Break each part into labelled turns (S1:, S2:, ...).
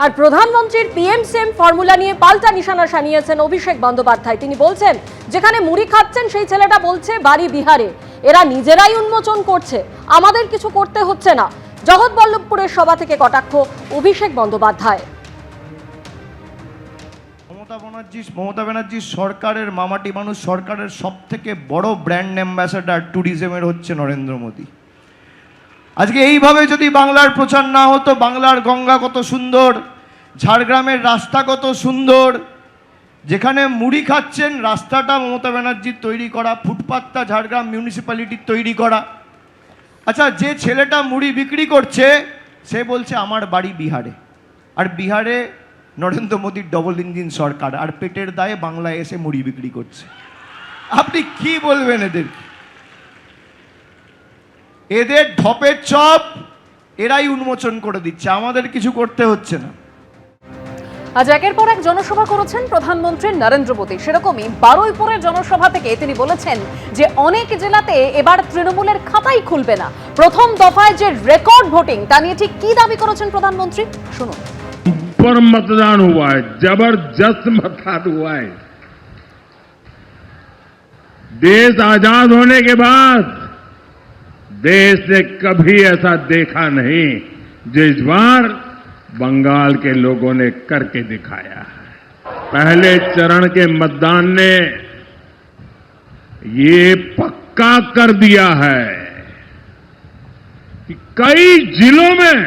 S1: আর প্রধানমন্ত্রীর PM CM formula নিয়ে পাল্টা নিশানা সানিয়েছেন অভিষেক বন্দ্যোপাধ্যায়। তিনি বলছেন, যেখানে মুড়ি খাচ্ছেন সেই ছেলেটা বলছে বাড়ি বিহারে, এরা নিজেরাই উন্মোচন করছে, আমাদের কিছু করতে হচ্ছে না। জগৎবল্লভপুরের সভা থেকে কটাক্ষ অভিষেক বন্দ্যোপাধ্যায়।
S2: মমতা ব্যানার্জি সরকারের মামাটি মানুষ, সরকারের সব থেকে বড় ব্র্যান্ড অ্যাম্বাসাডার ট্যুরিজমের হচ্ছে নরেন্দ্র মোদী। আজকে এইভাবে যদি বাংলার প্রচার না হতো, বাংলার গঙ্গা কত সুন্দর, ঝাড়গ্রামের রাস্তা কত সুন্দর, যেখানে মুড়ি খাচ্ছেন রাস্তাটা মমতা ব্যানার্জির তৈরি করা, ফুটপাতটা ঝাড়গ্রাম মিউনিসিপ্যালিটির তৈরি করা। আচ্ছা, যে ছেলেটা মুড়ি বিক্রি করছে সে বলছে আমার বাড়ি বিহারে, আর বিহারে নরেন্দ্র মোদীর ডবল ইঞ্জিন সরকার, আর পেটের দায়ে বাংলায় এসে মুড়ি বিক্রি করছে। আপনি কি বলবেন এদের? এদের ঢপের চপ এরাই উন্মোচন করে দিচ্ছে, আমাদের কিছু করতে হচ্ছে না।
S3: আজ একের পর এক জনসভা করেছেন প্রধানমন্ত্রী নরেন্দ্র মোদী। সেরকমই বারুইপুরের জনসভা থেকে তিনি বলেছেন যে অনেক জেলাতে এবার তৃণমূলের খাতাই খুলবে না। প্রথম দফায় যে রেকর্ড ভোটিং, তা নিয়ে ঠিক কি দাবি করেছেন প্রধানমন্ত্রী, শুনুন।
S4: पर मतदान हुआ है, जबरदस्त मतदान हुआ है। देश आजाद होने के बाद देश ने कभी ऐसा देखा नहीं जो इस बार बंगाल के लोगों ने करके दिखाया है। पहले चरण के मतदान ने ये पक्का कर दिया है कि कई जिलों में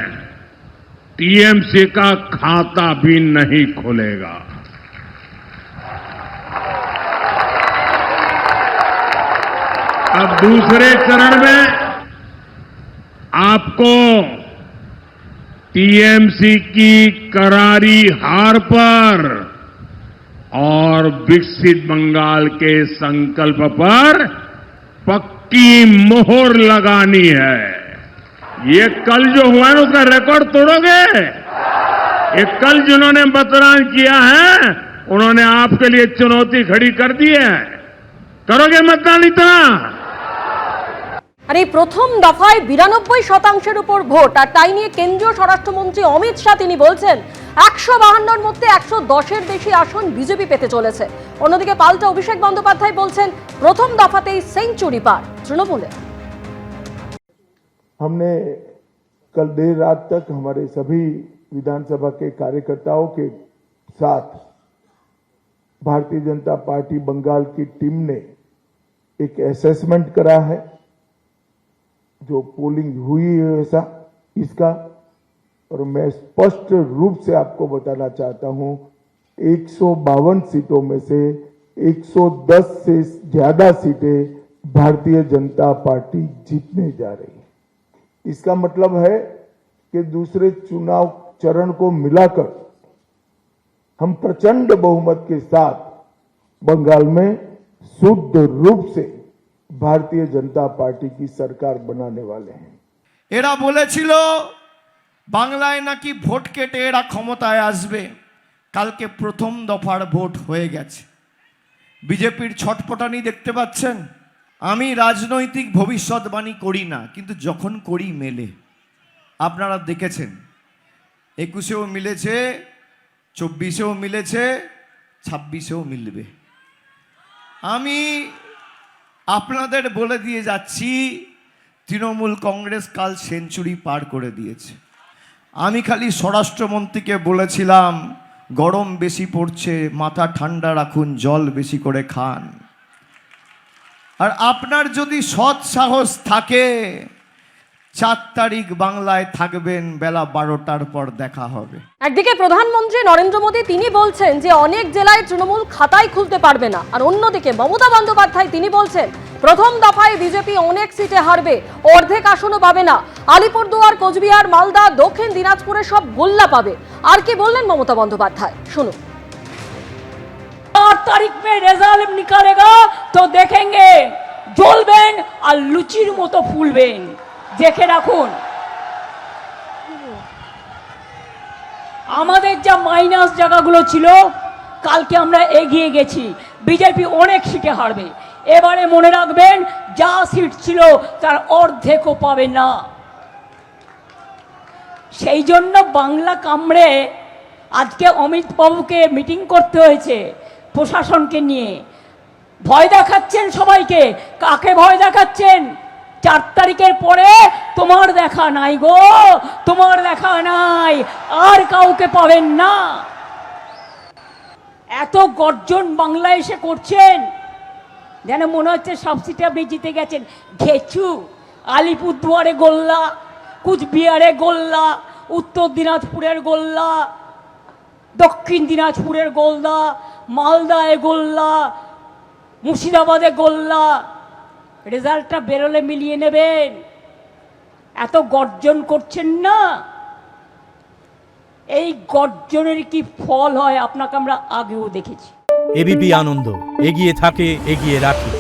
S4: टीएमसी का खाता भी नहीं खुलेगा। अब दूसरे चरण में आपको टीएमसी की करारी हार पर और विकसित बंगाल के संकल्प पर पक्की मोहर लगानी है। ये कल जो हुआ है उसका रिकॉर्ड तोड़ोगे? ये कल जिन्होंने मतदान किया है उन्होंने आपके लिए चुनौती खड़ी कर दी है, करोगे मतदान इतना?
S1: আর এই প্রথম দফায় 92% উপর ভোট, আর তাই নিয়ে কেন্দ্রীয় স্বরাষ্ট্রমন্ত্রী অমিত শাহ তিনি বলছেন 152-র মধ্যে 110-এর বেশি আসন বিজেপি পেতে চলেছে। অন্যদিকে পাল্টা অভিষেক বন্দ্যোপাধ্যায় বলছেন প্রথম দফাতেই সেঞ্চুরি পার তৃণমূলে।
S5: हमने कल देर रात तक हमारे सभी विधानसभा के कार्यकर्ताओं के साथ भारतीय जनता पार्टी बंगाल की टीम ने एक असेसमेंट करा है, जो पोलिंग हुई है ऐसा इसका, और मैं स्पष्ट रूप से आपको बताना चाहता हूं 152 सीटों में से 110 से ज्यादा सीटें भारतीय जनता पार्टी जीतने जा रही है। इसका मतलब है कि दूसरे चुनाव चरण को मिलाकर हम प्रचंड बहुमत के साथ बंगाल में शुद्ध रूप से भारतीय जनता पार्टी की सरकार बनाने वाले हैं।
S2: এরা বলেছিল বাংলায় নাকি ভোট কেটে এরা ক্ষমতায় আসবে। কালকে প্রথম দফার ভোট হয়ে গেছে। বিজেপির ছটপটানি দেখতে পাচ্ছেন। আমি রাজনৈতিক ভবিষ্যৎবাণী করি না, কিন্তু যখন করি মেলে। আপনারা দেখেছেন 21-এও মিলেছে, 24-এও মিলেছে, 26-এও মিলবে। আমি আপনাদের বলে দিয়ে যাচ্ছি, তৃণমূল কংগ্রেস কাল সেঞ্চুরি পার করে দিয়েছে। আমি খালি স্বরাষ্ট্রমন্ত্রীকে বলেছিলাম গরম বেশি পড়ছে, মাথা ঠান্ডা রাখুন, জল বেশি করে খান। আর আপনার যদি সৎ সাহস থাকে 4 তারিখ বাংলায় থাকবেন, বেলা 12টার পর দেখা হবে।
S1: একদিকে প্রধানমন্ত্রী নরেন্দ্র মোদী তিনি বলছেন যে অনেক জেলায় তৃণমূল খাতাই খুলতে পারবে না, আর অন্যদিকে মমতা বন্দ্যোপাধ্যায় তিনি বলছেন প্রথম দফায় বিজেপি অনেক সিটে হারবে, অর্ধেক আসনও পাবে না। আলিপুরদুয়ার, কোচবিহার, মালদা, দক্ষিণ দিনাজপুরে সব গোল্লা পাবে। আর কি বললেন মমতা বন্দ্যোপাধ্যায়, শুনুন।
S6: 8 तारीख में रिजल्ट निकालेगा तो देखेंगे জ্বলবেন আর লুচির মতো ফুলবেন, দেখে রাখুন। আমাদের যা মাইনাস জায়গাগুলো ছিল কালকে আমরা এগিয়ে গেছি, বিজেপি অনেক সিটে হারবে। এবারে মনে রাখবেন যা সিট ছিল তার অর্ধেকও পাবে না। সেই জন্য বাংলা কামড়ে আজকে অমিত বাবুকে মিটিং করতে হয়েছে প্রশাসনকে নিয়ে। ভয় দেখাচ্ছেন সবাইকে। কাকে ভয় দেখাচ্ছেন? 4 তারিখের পরে তোমার দেখা নাই গো, তোমার দেখা নাই, আর কাউকে পাবেন না। এত গর্জন বাংলায় এসে করছেন যেন মনে হচ্ছে সব সিটে আপনি জিতে গেছেন। ঘেচু, আলিপুরদুয়ারে গোল্লা, কুচবিহারে গোল্লা, উত্তর দিনাজপুরের গোল্লা, দক্ষিণ দিনাজপুরের গোল্লা, মালদায় গোল্লা, মুর্শিদাবাদে গোল্লা। রেজাল্টটা বেরোলে মিলিয়ে নেবেন। এত গর্জন করছেন না, এই গর্জনের কি ফল হয় আপনাকে আমরা আগেও দেখেছি।
S7: এবিপি আনন্দ, এগিয়ে থাকে, এগিয়ে রাখে।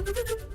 S8: Thank you.